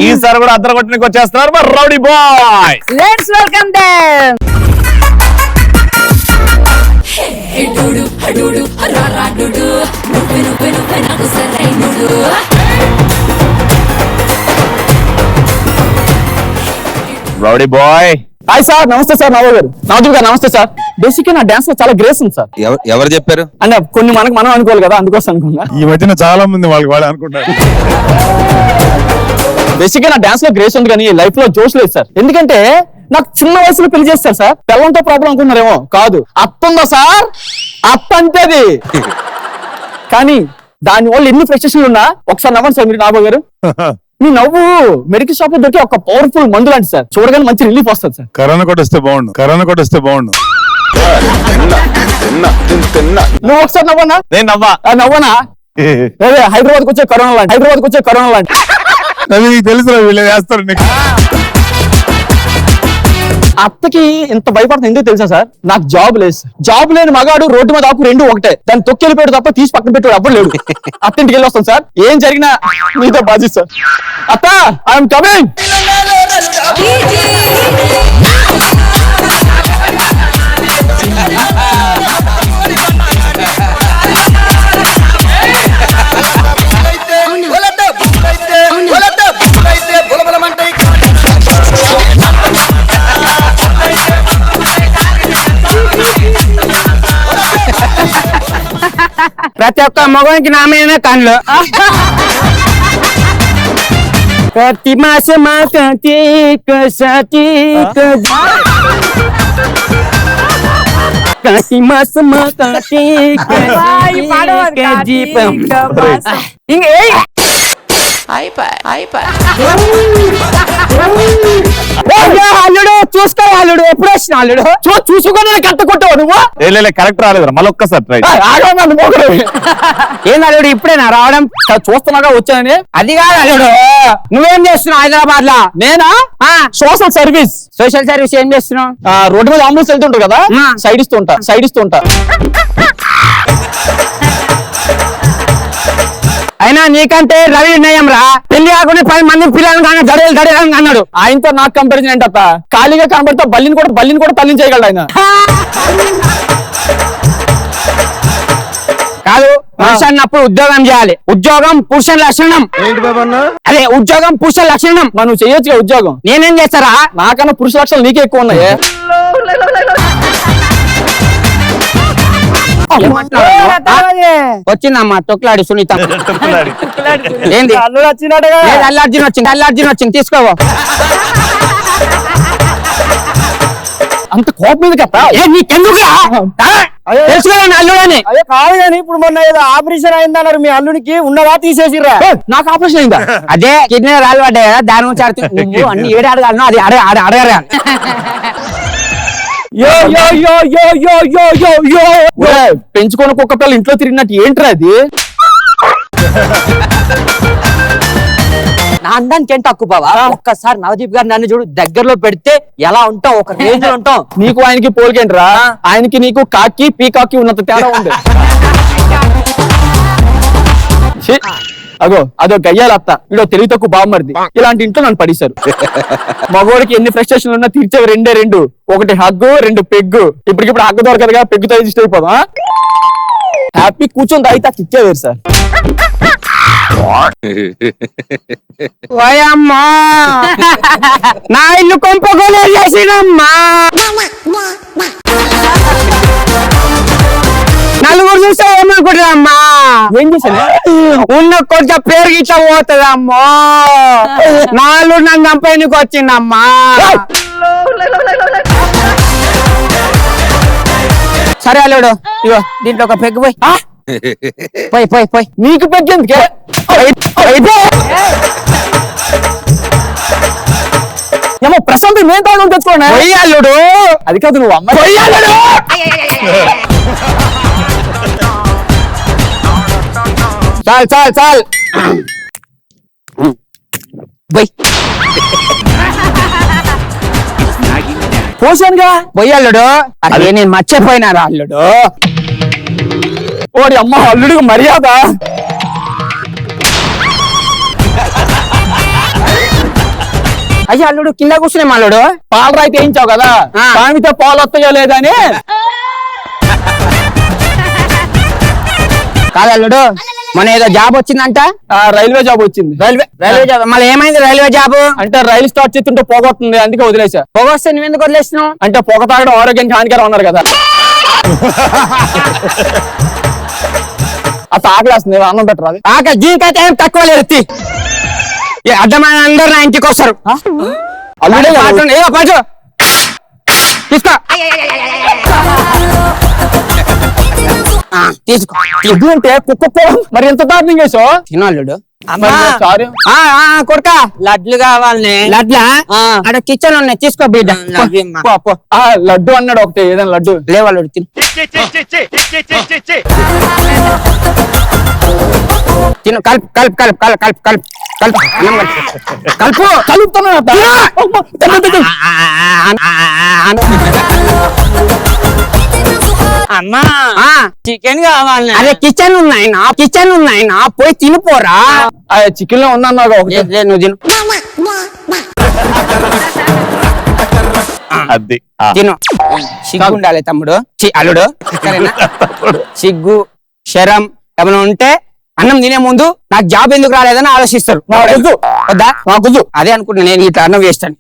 ఈసారి కూడా అద్దరు కొట్టడానికి వచ్చేస్తున్నారు మరి rowdy boy. Let's welcome them. Rowdy boy. Hi sir, నమస్తే సార్. నవదీప్ గారు నమస్తే సార్. బేసిక్ గా నా డాన్స్ లో చాలా గ్రేస్ ఉంది సార్. ఎవరు చెప్పారు? అంటే కొన్ని మనం అనుకోవాలి కదా, అందుకోసం అనుకున్నా. ఈ మధ్యన చాలా మంది వాళ్ళు అనుకుంటారు. బేసిక్ గా నా డాన్స్ లో గ్రేస్ ఉంది కానీ లైఫ్ లో జోష్ లేదు సార్. ఎందుకంటే నాకు చిన్న వయసులో పెళ్లి చేస్తారు సార్. పిల్లలతో ప్రాబ్లం అనుకున్నారేమో, కాదు అత్త ఉందా సార్, అత్త అంతేది. కానీ దాని వల్ల ఎన్ని ఫ్రస్ట్రేషన్లు ఉన్నా ఒకసారి నవ్వండి సార్ మీరు నాబో గారు. మీ నవ్వు మెడికల్ షాప్ లో దొరికి ఒక పవర్ఫుల్ మందు లాంటి సార్. చూడగానే మంచి రిలీఫ్ వస్తుంది సార్. కరోనా కొట్టేస్తే బాగుండు. నువ్వు ఒకసారి నవ్వనా? నేను నవ్వనా? హైదరాబాద్ వచ్చే కరోనా లాంటి అది నీకు తెలుసు, వీళ్ళు వేస్తారు నీకు. అత్తకి ఇంత భయపడుతుంది ఎందుకు తెలుసా సార్? నాకు జాబ్ లేదు సార్. జాబ్ లేని మగాడు రోడ్డు మీద ఆకు రెండు ఒకటే. దాన్ని తొక్కెళ్ళిపోయాడు తప్ప తీసి పక్కన పెట్టాడు అప్పుడు లేడు. అత్తింటికి వెళ్ళి వస్తాను సార్. ఏం జరిగినా మీతో బాధ్యత సార్. అత్త, ఐఎమ్ కమింగ్. ప్రతి ఒక్క మగవానికి నా మీదనే కళ్ళు. ప్రతి మాసం అల్లుడు చూసుకో, అల్లుడు ఎప్పుడు వచ్చిన అల్లుడు చూసుకొని కట్ట కొట్టావు నువ్వు. కరెక్ట్ రాలేదు, మళ్ళీ ఒక్కసారి ట్రై. ఏం అల్లుడు ఇప్పుడేనా రావడం? చూస్తున్నాగా వచ్చానని. అది కాదు అల్లుడు, నువ్వేం చేస్తున్నావు హైదరాబాద్ లో? నేనా? సోషల్ సర్వీస్ ఏం చేస్తున్నావు? రోడ్డు మీద అంబులెన్స్ వెళ్తుంటారు కదా, సైడ్ ఇస్తూ ఉంటా. అయినా నీకంటే రవి నయం రా. పెళ్లి కాకుండా 10 మంది పిల్లలు దడేయాలని అన్నాడు. ఆయనతో నాకు కంపారిజన్ ఏంటప్ప? ఖాళీగా కనబడితే బల్లిని కూడా తల్లించేయగలడు ఆయన. కాదు, మనిషి అన్నప్పుడు ఉద్యోగం చేయాలి. ఉద్యోగం పురుష లక్షణం. ఏంటి బాబా? అదే ఉద్యోగం పురుష లక్షణం. నువ్వు చేయొచ్చుగా ఉద్యోగం. నేనేం చేస్తారా? నాకన్నా పురుష లక్షణాలు నీకే ఎక్కువ ఉన్నాయే. వచ్చిందమ్మా తొక్లాడి సునీత. ఏంది? అల్లార్జున్ వచ్చింది తీసుకోవా. అంత కోపం మీద కదా నీకెందుకు తెలుసుకోవాలని అల్లుడని? అదే కాదు కానీ ఇప్పుడు మొన్న ఏదో ఆపరేషన్ అయిందన్నారు మీ అల్లుడికి, ఉన్నదా తీసేసిర్రా? నాకు ఆపరేషన్ అయిందా? అదే కిడ్నీ రాళ్ళు పడ్డాయి కదా, దాని గురించి అన్ని ఏడు అడగాలను అది అడగరా. పెంచుకొని కుక్క పిల్లలు ఇంట్లో తిరిగినట్టు ఏంట్రా అది? నా అందానికి ఏంటి తక్కువ బావా? ఒక్కసారి నవదీప్ గారు నన్ను చూడు, దగ్గరలో పెడితే ఎలా ఉంటాం, ఒక రేంజ్ లో ఉంటాం. నీకు ఆయనకి పోలికేంట్రా? ఆయనకి నీకు కాకి పీకాకి ఉన్నంత తేడా ఉంది. అదో గయ్యాలత్త, వీడో తెలివి తక్కువ బామ్మరిది. ఇలాంటి ఇంట్లో నన్ను పడేశారు. మగోడికి ఎన్ని ఫ్రస్ట్రేషన్ ఉన్నా తీర్చేవి రెండు. ఒకటి హగ్గు, 2 పెగ్గు. ఇప్పటికిప్పుడు హగ్గు దొరకదుగా, పెగ్గుతో ఇష్ట అయిపోదాం. హ్యాపీ కూర్చొని తాగితే కిక్కే వేరు సార్. ఓయమ్మా, నా ఇల్లు కొంపగోలే చేసినమ్మా. నలుగురు చూస్తే ఏమనుకుంటారమ్మా? ఏం చేశాను? ఉన్న కొంచెం పేరు గిట్ట పోతుందమ్మా. నాలుగు నన్ను చంపేందుకు వచ్చిందమ్మా. సరే అల్లుడు, ఇగో దీంట్లో ఒక పెగ్గు పోయి. నీకు పెగ్గెందుకే? ఏమో ప్రశాంత్ నేను తాగం తెచ్చుకోండి. అల్లుడు అది కాదు, నువ్వు అమ్మాయి. చాలు పోసానుగా. పోయి అల్లుడు. అదే నేను మర్చిపోయినారా అల్లుడు? ఓడి అమ్మ, అల్లుడికి మర్యాద. అయ్యా అల్లుడు కింద కూర్చునే అల్లుడు పాలు రాయితే వేయించావు కదా ఆ. పామితో పాలు వస్తాయో లేదని కాదు అల్లుడు మన ఏదో జాబ్ వచ్చిందంట రైల్వే జాబ్ వచ్చింది. రైల్వే జాబ్ మళ్ళీ ఏమైంది రైల్వే జాబ్ అంటే రైలు స్టార్ట్ చేస్తుంటే పోగొస్తుంది, అందుకే వదిలేసా. పొగ వస్తే నువ్వు ఎందుకు వదిలేసినావు అంటే పొగ తాగడం ఆరోగ్యానికి హానికరం ఉన్నారు కదా. అసలు ఆకలేస్తుంది, అన్నం పెట్టరాదు. ఆక జీవికైతే ఏం తక్కువ లేదు అడ్డమైన అందరు నా ఇంటికి వస్తారు అల్లుడే కదా. పాటు ఏదో పాటు తీసుకో తీసుకో ఇది అంటే కుక్క మరి ఎంత దారుణంగా వేసావు. తిను అల్లుడు సారీ కొడుక లడ్లు కావాలి లడ్లా అక్కడ కిచెన్ ఉన్నాయి తీసుకో బిడ్డ లడ్డు అన్నాడు ఒకటి, ఏదైనా లడ్డు లేవాళ్ళు తిను తిను కలుపు కలుపు కలుపు కలుపు కలుపు కలుపు కలుపు అన్నం కలుపు కలుపుతున్నా అమ్మా చికెన్ కావాలి. అదే కిచెన్ ఉన్నాయి నా పోయి తినిపోరా చికెన్ లో ఉన్నా ఒకటి. నువ్వు తిను అది తిను సిగ్గు ఉండాలి తమ్ముడు అల్లుడు సరేనా సిగ్గు శరం ఏమైనా ఉంటే అన్నం తినే ముందు నాకు జాబ్ ఎందుకు రాలేదని ఆలోచిస్తారు వద్దా మాకు అదే అనుకుంటున్నా నేను ఇట్లా అన్నం వేస్తాను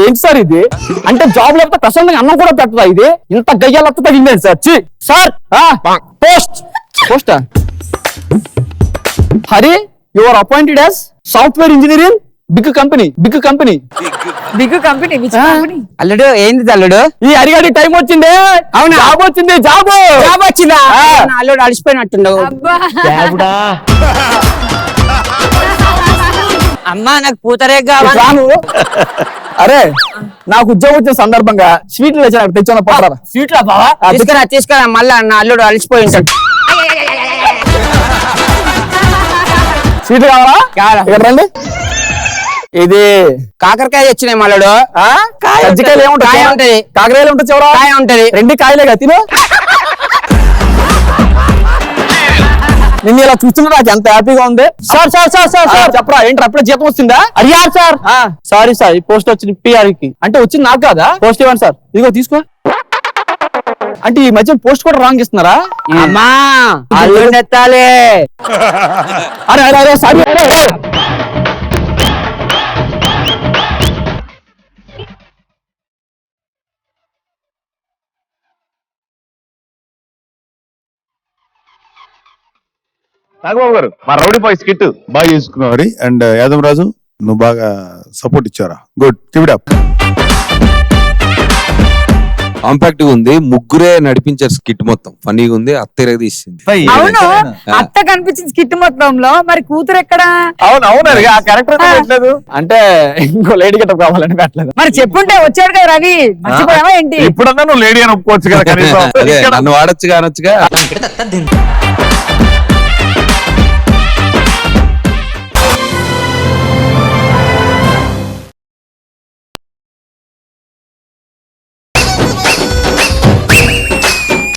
ఏంటి సార్ ఇది? అంటే జాబ్ లేకపోతే ప్రశాంతంగా అన్నం కూడా పెట్టదా ఇది? ఇంత గయ్యాలతో తగ్గింది sir. Sir post post Hari your appointed as software engineering big company big company అల్లుడు ఏంది అల్లుడు ఈ అరిగడి టైం వచ్చింది. అవునా? జాబ్ వచ్చింది. జాబ్ వచ్చిందా నా అల్లుడు అలసిపోయినట్టుండవు అమ్మా నాకు పూతరే కావాలి. రాను. అరే నాకు ఉద్యోగం వచ్చిన సందర్భంగా స్వీట్లు తెచ్చిన తెచ్చిన పోతారా స్వీట్లా బావా? తీసుకురా మళ్ళా నా అల్లుడు అలసిపోయి ఉంటాడు స్వీట్లు కావాలా? ఇక్కడ రండి. ఇది కాకరకాయ తెచ్చినాయి మల్లుడు కజ్జికాయలు ఏముంటాయి? కాయ ఉంటది కాకరకాయలు ఉంటాయి చివరా? కాయ ఉంటది రెండు కాయలే కదా తిను. నిన్ను ఇలా చూస్తున్నా నాకు ఎంత హ్యాపీగా ఉంది. Sir sir sir sir sir చెప్పరా ఏంటి అప్పుడే జీతం వచ్చిందా? అడిగారు సార్ సారీ సార్ ఈ పోస్ట్ వచ్చింది పిఆర్కి. అంటే వచ్చింది నాకు కాదా? పోస్ట్ ఇవ్వండి సార్. ఇదిగో తీసుకో. అంటే ఈ మధ్య పోస్ట్ కూడా రాంగ్ ఇస్తున్నారా? అమ్మా అల్లుడు ఎత్తాలి అరే అరే అరే సారీ నాగబాబు గారు మా రౌడీ బాయ్ స్కిట్ బాగా చేసుకున్నావు హరి. అండ్ యాదవ్ రాజు నువ్వు బాగా సపోర్ట్ ఇచ్చారా. Good, keep it up. Compact గా ఉంది, ముగ్గురే నడిపించారు స్కిట్ మొత్తం. ఫన్నీగా ఉంది, అత్తేరగా తీసింది. అవును అత్త కనిపించింది స్కిట్ మొత్తంలో, మరి కూతురు ఎక్కడా? అవును అవును ఆ క్యారెక్టర్ పెట్టలేదు. అంటే ఇంకో లేడీ గెటప్ కావాలని పెట్టలేదు. మరి చెప్పుంటే వచ్చాడు కదా రవి, మర్చిపోయావా ఏంటి? ఇప్పుడన్నా నువ్వు లేడీ అని ఒప్పుకోవచ్చు కదా కనీసం. అదే నన్ను వాడచ్చుగా అనొచ్చుగా.